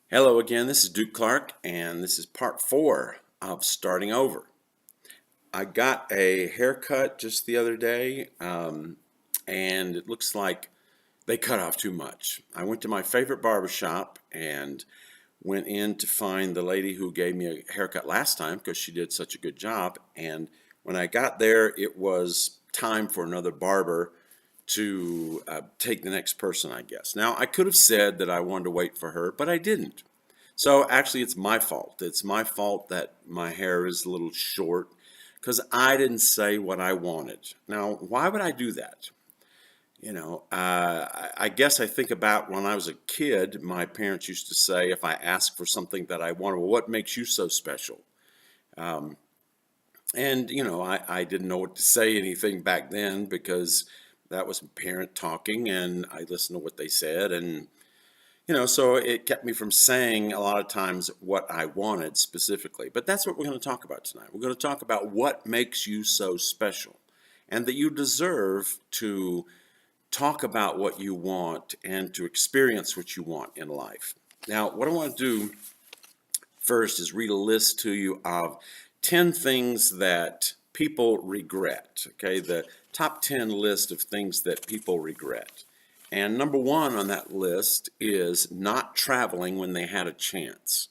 Hello again, this is Clarke, and this is part 4 of starting over. I got a haircut just the other day, and it looks like they cut off too much. I went to my favorite barbershop and went in to find the lady who gave me a haircut last time because she did such a good job. And when I got there, it was time for another barber to take the next person, I guess. Now, I could have said that I wanted to wait for her, but I didn't. So actually, it's my fault. It's my fault that my hair is a little short because I didn't say what I wanted. Now, why would I do that? I guess I think about when I was a kid, my parents used to say if I asked for something that I wanted, well, what makes you so special? Um, I didn't know what to say anything back then because that was parent talking and I listened to what they said so it kept me from saying a lot of times what I wanted specifically. But that's what we're going to talk about tonight. We're going to talk about what makes you so special and that you deserve to talk about what you want and to experience what you want in life. Now, what I want to do first is read a list to you of 10 things that people regret. Okay, the top 10 list of things that people regret. And number one on that list is not traveling when they had a chance.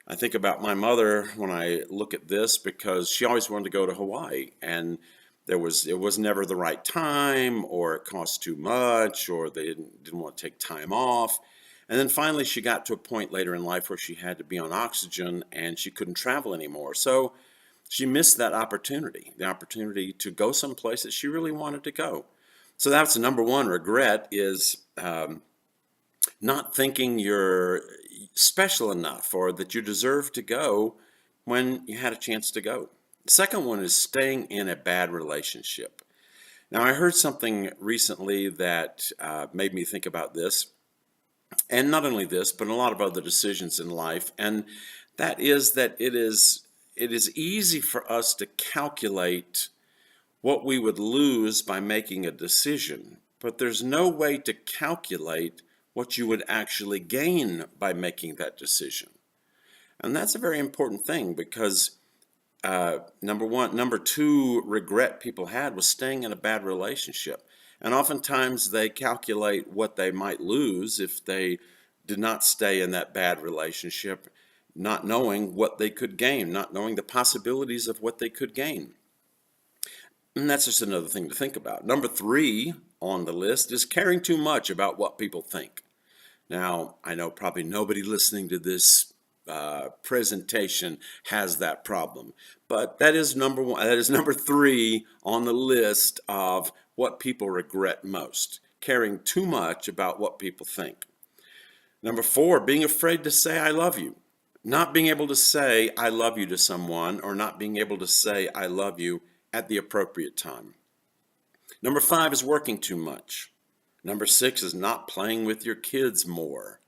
I think about my mother when I look at this because she always wanted to go to Hawaii, and it was never the right time, or it cost too much, or they didn't want to take time off. And then finally she got to a point later in life where she had to be on oxygen and she couldn't travel anymore. So she missed that opportunity, the opportunity to go someplace that she really wanted to go. So that's the number one regret is not thinking you're special enough or that you deserve to go when you had a chance to go. The second one is staying in a bad relationship. Now, I heard something recently that made me think about this, and not only this, but a lot of other decisions in life, and that is that it is easy for us to calculate what we would lose by making a decision, but there's no way to calculate what you would actually gain by making that decision. And that's a very important thing because number two regret people had was staying in a bad relationship. And oftentimes they calculate what they might lose if they did not stay in that bad relationship, not knowing what they could gain, not knowing the possibilities of what they could gain. And that's just another thing to think about. Number three on the list is caring too much about what people think. Now, I know probably nobody listening to this presentation has that problem, but that is number one. That is number three on the list of what people regret most, caring too much about what people think. Number four, being afraid to say I love you. Not being able to say I love you to someone or not being able to say I love you at the appropriate time. Number five is working too much. Number six is not playing with your kids more.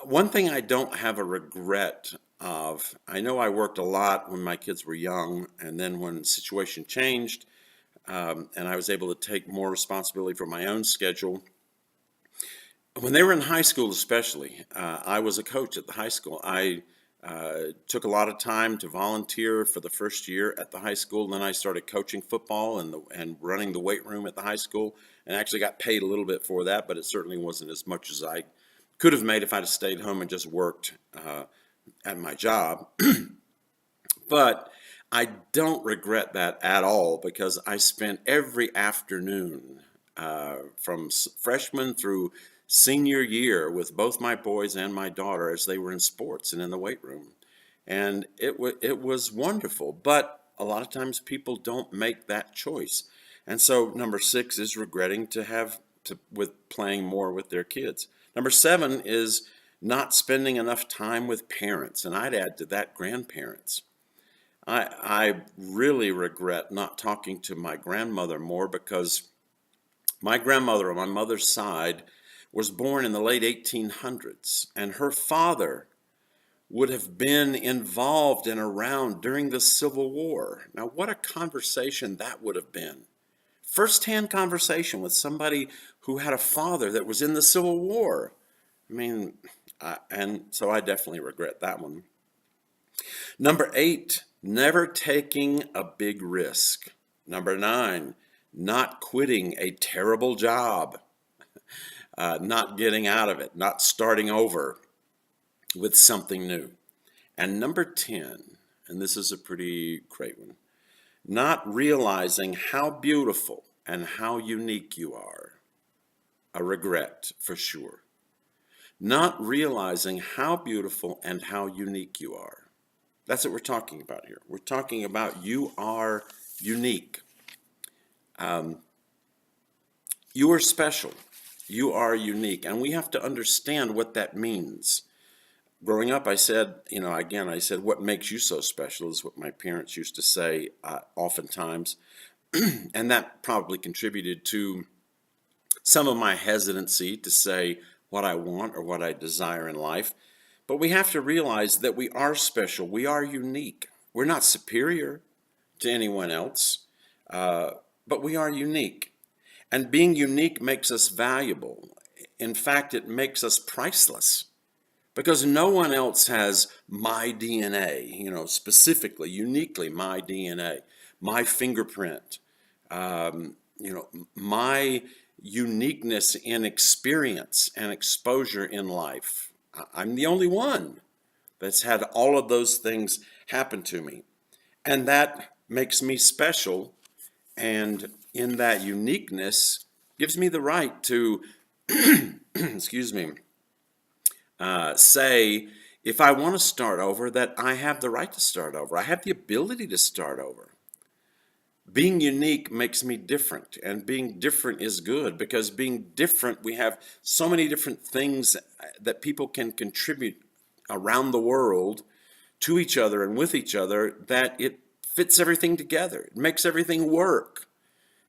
One thing I don't have a regret of, I know I worked a lot when my kids were young, and then when the situation changed and I was able to take more responsibility for my own schedule. When they were in high school especially, I was a coach at the high school. I took a lot of time to volunteer for the first year at the high school. Then I started coaching football and running the weight room at the high school, and actually got paid a little bit for that, but it certainly wasn't as much as I could have made if I'd have stayed home and just worked at my job. But I don't regret that at all because I spent every afternoon from freshman through senior year with both my boys and my daughter as they were in sports and in the weight room. And it was wonderful, but a lot of times people don't make that choice. And so number six is regretting to have to with playing more with their kids. Number seven is not spending enough time with parents, and I'd add to that grandparents. I really regret not talking to my grandmother more because my grandmother on my mother's side was born in the late 1800s, and her father would have been involved and around during the Civil War. Now, what a conversation that would have been. First-hand conversation with somebody who had a father that was in the Civil War. I mean, And so I definitely regret that one. Number 8, never taking a big risk. Number 9, not quitting a terrible job, not getting out of it, not starting over with something new. And number 10, and this is a pretty great one, not realizing how beautiful and how unique you are. A regret for sure. Not realizing how beautiful and how unique you are. That's what we're talking about here. We're talking about you are unique. You are special. You are unique. And we have to understand what that means. Growing up, I said, I said, what makes you so special is what my parents used to say oftentimes. And that probably contributed to some of my hesitancy to say what I want or what I desire in life. But we have to realize that we are special. We are unique. We're not superior to anyone else, but we are unique. And being unique makes us valuable. In fact, it makes us priceless because no one else has my DNA, specifically, uniquely my DNA, my fingerprint, my uniqueness in experience and exposure in life. I'm the only one that's had all of those things happen to me. And that makes me special. And in that uniqueness gives me the right to, excuse me, say, if I want to start over, that I have the right to start over. I have the ability to start over. Being unique makes me different, and being different is good because being different, we have so many different things that people can contribute around the world to each other and with each other that it fits everything together. It makes everything work.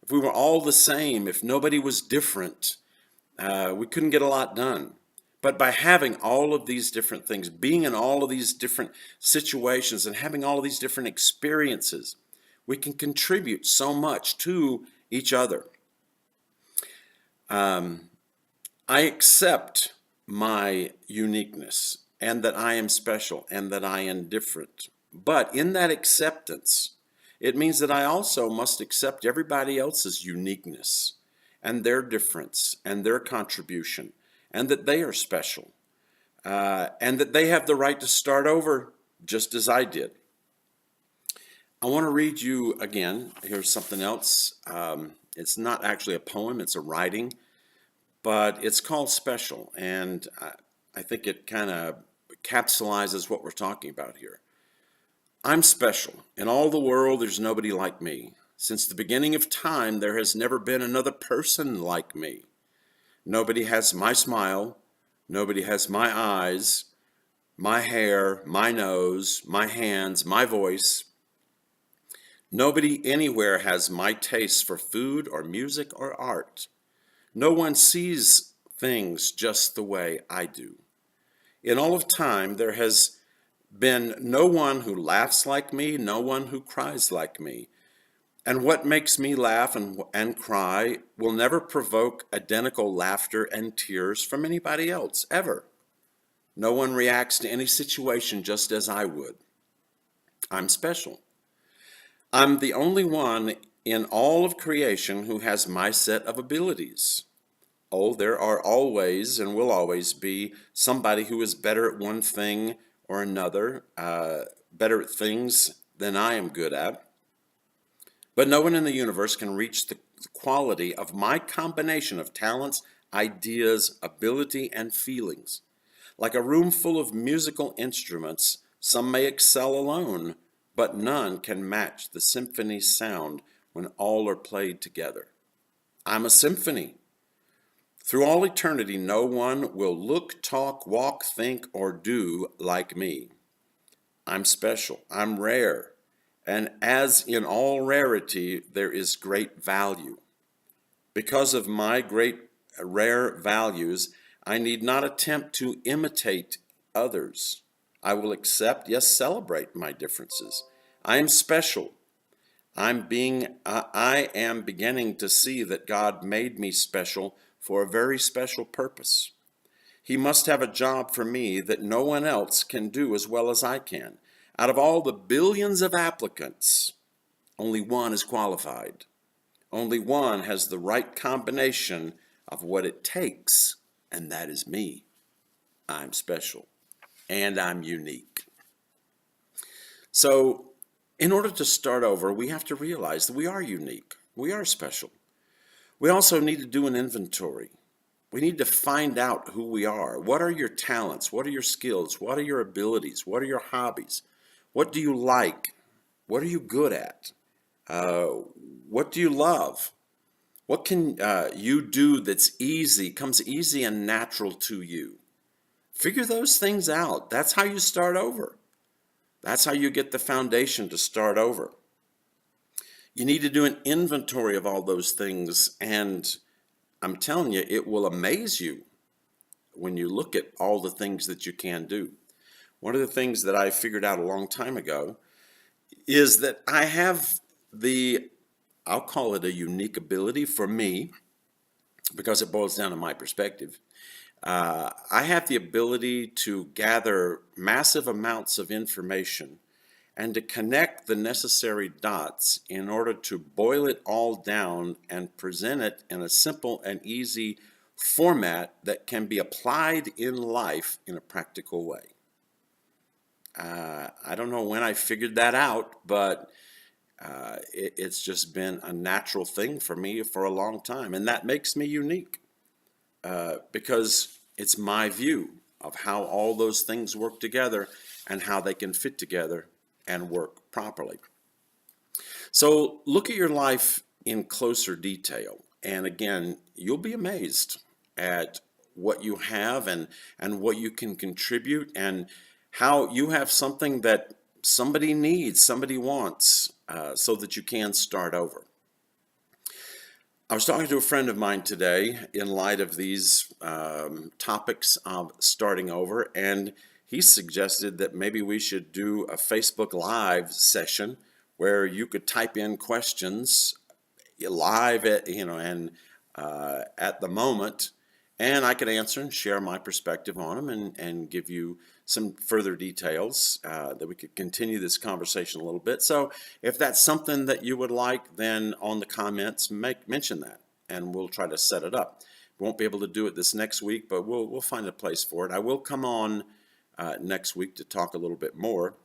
If we were all the same, if nobody was different, we couldn't get a lot done. But by having all of these different things, being in all of these different situations and having all of these different experiences, we can contribute so much to each other. I accept my uniqueness and that I am special and that I am different. But in that acceptance, it means that I also must accept everybody else's uniqueness and their difference and their contribution and that they are special and that they have the right to start over just as I did. I want to read you again. Here's something else. It's not actually a poem, it's a writing, but it's called Special, and I think it kind of capsulizes what we're talking about here. I'm special. In all the world, there's nobody like me. Since the beginning of time, there has never been another person like me. Nobody has my smile. Nobody has my eyes, my hair, my nose, my hands, my voice. Nobody anywhere has my taste for food or music or art. No one sees things just the way I do. In all of time, there has been no one who laughs like me, no one who cries like me. And what makes me laugh and cry will never provoke identical laughter and tears from anybody else, ever. No one reacts to any situation just as I would. I'm special. I'm the only one in all of creation who has my set of abilities. Oh, there are always and will always be somebody who is better at one thing or another, better at things than I am good at. But no one in the universe can reach the quality of my combination of talents, ideas, ability, and feelings. Like a room full of musical instruments, some may excel alone, but none can match the symphony's sound when all are played together. I'm a symphony. Through all eternity, no one will look, talk, walk, think, or do like me. I'm special. I'm rare. And as in all rarity, there is great value. Because of my great rare values, I need not attempt to imitate others. I will accept, yes, celebrate my differences. I am special. I am beginning to see that God made me special for a very special purpose. He must have a job for me that no one else can do as well as I can. Out of all the billions of applicants, only one is qualified. Only one has the right combination of what it takes, and that is me. I'm special, and I'm unique. So, in order to start over, we have to realize that we are unique. We are special. We also need to do an inventory. We need to find out who we are. What are your talents? What are your skills? What are your abilities? What are your hobbies? What do you like? What are you good at? Uh, what do you love? What can you do that's easy, comes easy and natural to you? Figure those things out. That's how you start over. That's how you get the foundation to start over. You need to do an inventory of all those things, and I'm telling you, it will amaze you when you look at all the things that you can do. One of the things that I figured out a long time ago is that I have I'll call it a unique ability for me, because it boils down to my perspective. I have the ability to gather massive amounts of information and to connect the necessary dots in order to boil it all down and present it in a simple and easy format that can be applied in life in a practical way. I don't know when I figured that out, but it's just been a natural thing for me for a long time. And that makes me unique because it's my view of how all those things work together and how they can fit together and work properly. So look at your life in closer detail. And again, you'll be amazed at what you have and what you can contribute and how you have something that somebody needs, somebody wants, so that you can start over. I was talking to a friend of mine today in light of these topics of starting over, and he suggested that maybe we should do a Facebook Live session where you could type in questions live at the moment, and I could answer and share my perspective on them and give you some further details that we could continue this conversation a little bit. So if that's something that you would like, then on the comments, mention that, and we'll try to set it up. We won't be able to do it this next week, but we'll find a place for it. I will come on next week to talk a little bit more.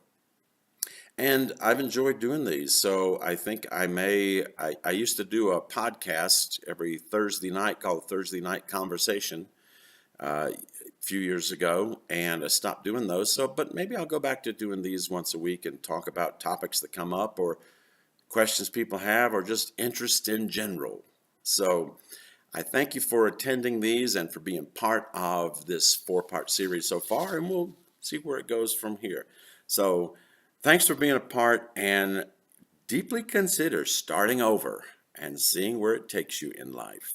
And I've enjoyed doing these, so I think I used to do a podcast every Thursday night called Thursday Night Conversation a few years ago, and I stopped doing those. But maybe I'll go back to doing these once a week and talk about topics that come up or questions people have or just interest in general. So I thank you for attending these and for being part of this 4-part series so far, and we'll see where it goes from here. So thanks for being a part, and deeply consider starting over and seeing where it takes you in life.